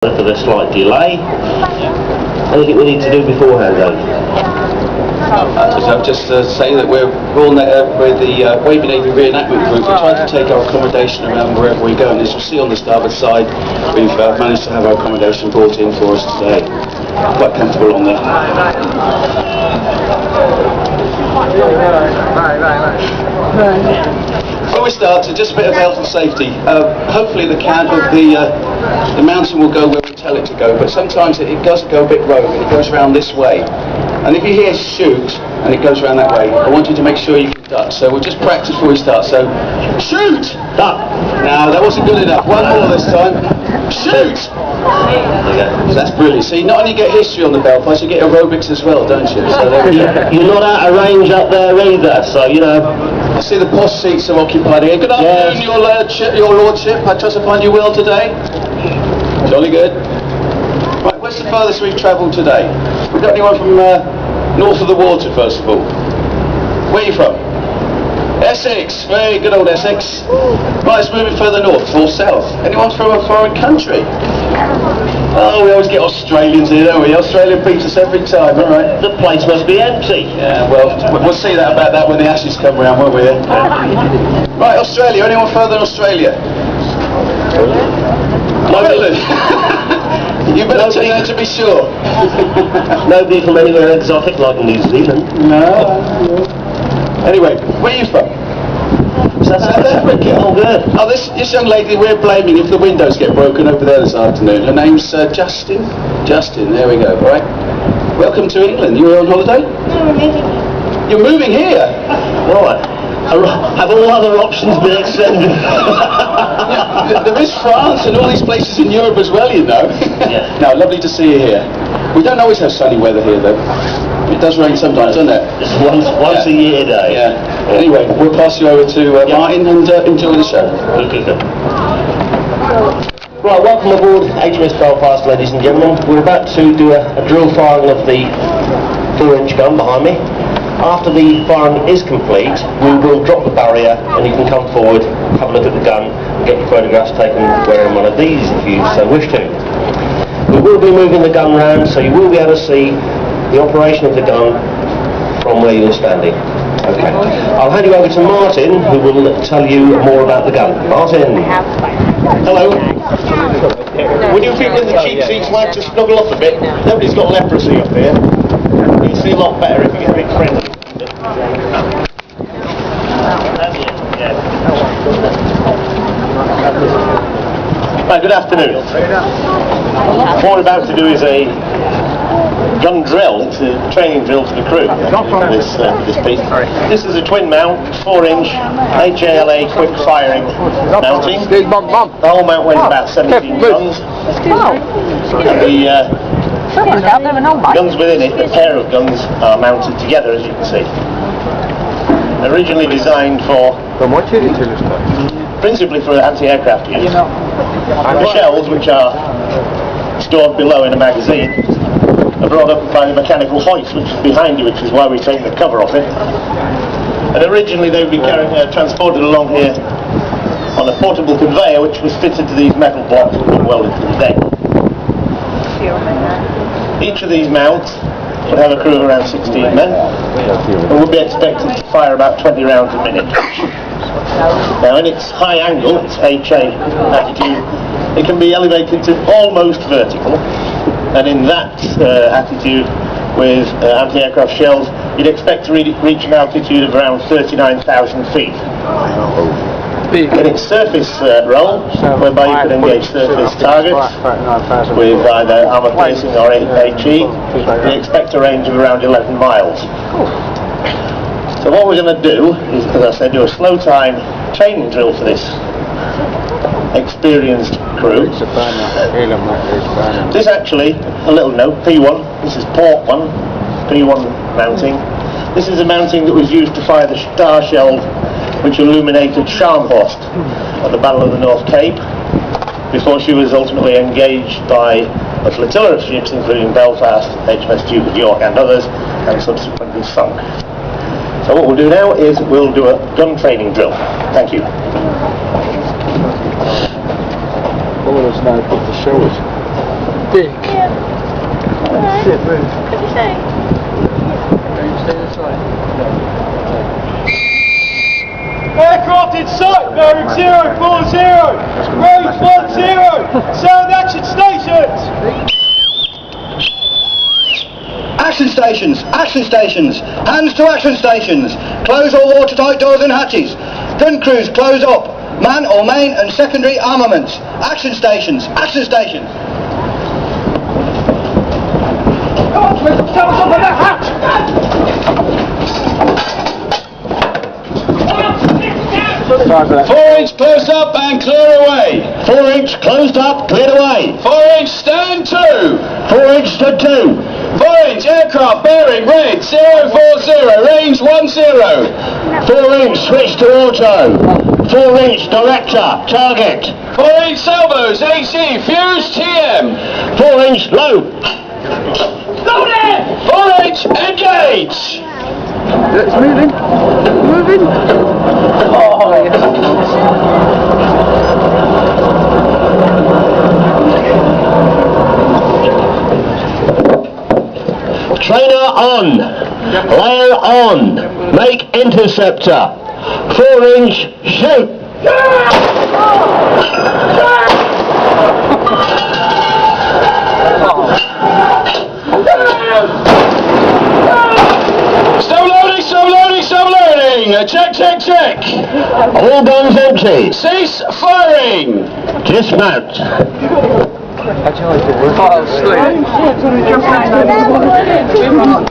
For the slight delay. Anything we need to do beforehand, Dave? So just say that we're the Wavy Navy reenactment group. We try to take our accommodation around wherever we go, and as you see on the starboard side, we've managed to have our accommodation brought in for us today. Quite comfortable on there. Before we start, just a bit of health and safety. Hopefully the mountain will go where we tell it to go, but sometimes it does go a bit rogue and it goes around this way. And if you hear shoot and it goes around that way, I want you to make sure you can duck. So we'll just practice before we start. So, shoot! Duck! Now, that wasn't good enough. One more this time. Shoot! That's brilliant. See, not only get history on the Belfast, you get aerobics as well, don't you? So there we go. You're not out of range up there either, so, you know. I see the posh seats are occupied here. Good afternoon, your lordship. I trust I find you well today. Jolly good. Right, where's the furthest we've travelled today? We've got anyone from north of the water, first of all? Where are you from? Essex. Very good old Essex. Right, let's move it further north or south. Anyone from a foreign country? Oh, we always get Australians here, don't we? Australia beats us every time, all right? The place must be empty. Yeah, well, we'll see about that when the Ashes come round, won't we? Right, Australia. Anyone further than Australia? Ireland. You better take that to be sure. Nobody from anywhere exotic like New Zealand. No. Anyway, where are you from? South Africa. Oh, good. Oh, this young lady we're blaming if the windows get broken over there this afternoon. Her name's Justin. Justin, there we go. Right. Welcome to England. You were on holiday? No, we're moving. You're moving here? Right. Have all other options been extended? There is France and all these places in Europe as well, you know. Yeah. No, lovely to see you here. We don't always have sunny weather here, though. It does rain sometimes, doesn't it? Just once a year, Dave. Yeah. Anyway, we'll pass you over to Martin and enjoy the show. Good. Right, welcome aboard HMS Belfast, ladies and gentlemen. We're about to do a drill firing of the 4-inch gun behind me. After the firing is complete, we will drop the barrier and you can come forward, have a look at the gun and get your photographs taken wearing one of these if you so wish to. We will be moving the gun round, so you will be able to see the operation of the gun from where you're standing. Okay. I'll hand you over to Martin, who will tell you more about the gun. Martin. Hello. Would you people in the cheap seats like to snuggle up a bit? Nobody's got leprosy up here. You'll see a lot better if you get a bit friendly. Right, good afternoon. What we're about to do is a gun drill. It's a training drill for the crew. This piece. This is a twin mount, 4-inch HALA quick firing mounting. The whole mount weighs about 17 tons. And the guns within it, a pair of guns, are mounted together, as you can see. Originally designed for principally for anti-aircraft use. The shells, which are stored below in a magazine, are brought up by the mechanical hoist, which is behind you, which is why we've taken the cover off it. And originally they would be transported along here on a portable conveyor, which was fitted to these metal blocks and welded to the deck. Each of these mounts would have a crew of around 16 men and would be expected to fire about 20 rounds a minute. Now in its high angle, its HA attitude, it can be elevated to almost vertical, and in that attitude with anti-aircraft shells you'd expect to reach an altitude of around 39,000 feet. In its surface role, whereby you can engage surface targets with either armour piercing or HE, we expect a range of around 11 miles. So what we're going to do is, as I said, do a slow time training drill for this experienced crew. This actually, a little note, P1, this is port 1, P1 mounting. This is a mounting that was used to fire the star shell which illuminated Scharnhorst at the Battle of the North Cape before she was ultimately engaged by a flotilla of ships including Belfast, HMS Duke of York and others, and subsequently sunk. So what we'll do now is we'll do a gun training drill. Thank you. All of us now put the showers. Dick. Shit, move. What did you say? Stay this way. Aircraft in sight, bearing 040, range 10, sound action stations! Action stations! Action stations! Hands to action stations! Close all watertight doors and hatches. Gun crews, close up. Man or main and secondary armaments. Action stations! Action stations! Come on, Smith! Stand up on that hatch! 4-inch closed up and clear away. 4-inch closed up, cleared away. 4-inch stand 2. 4-inch stood 2. 4-inch aircraft bearing red 040, range 10. 4-inch switch to auto. 4-inch director, target. 4-inch salvos HE, fuse TM. 4-inch low. Loaded! 4-inch engage. It's moving. Moving. Oh, yes. Trainer on. Layer on. Make interceptor. 4-inch shoot. Stop loading, stop loading, stop loading. Check, check, check. All guns empty. Cease firing. Dismount. Oh, sleep.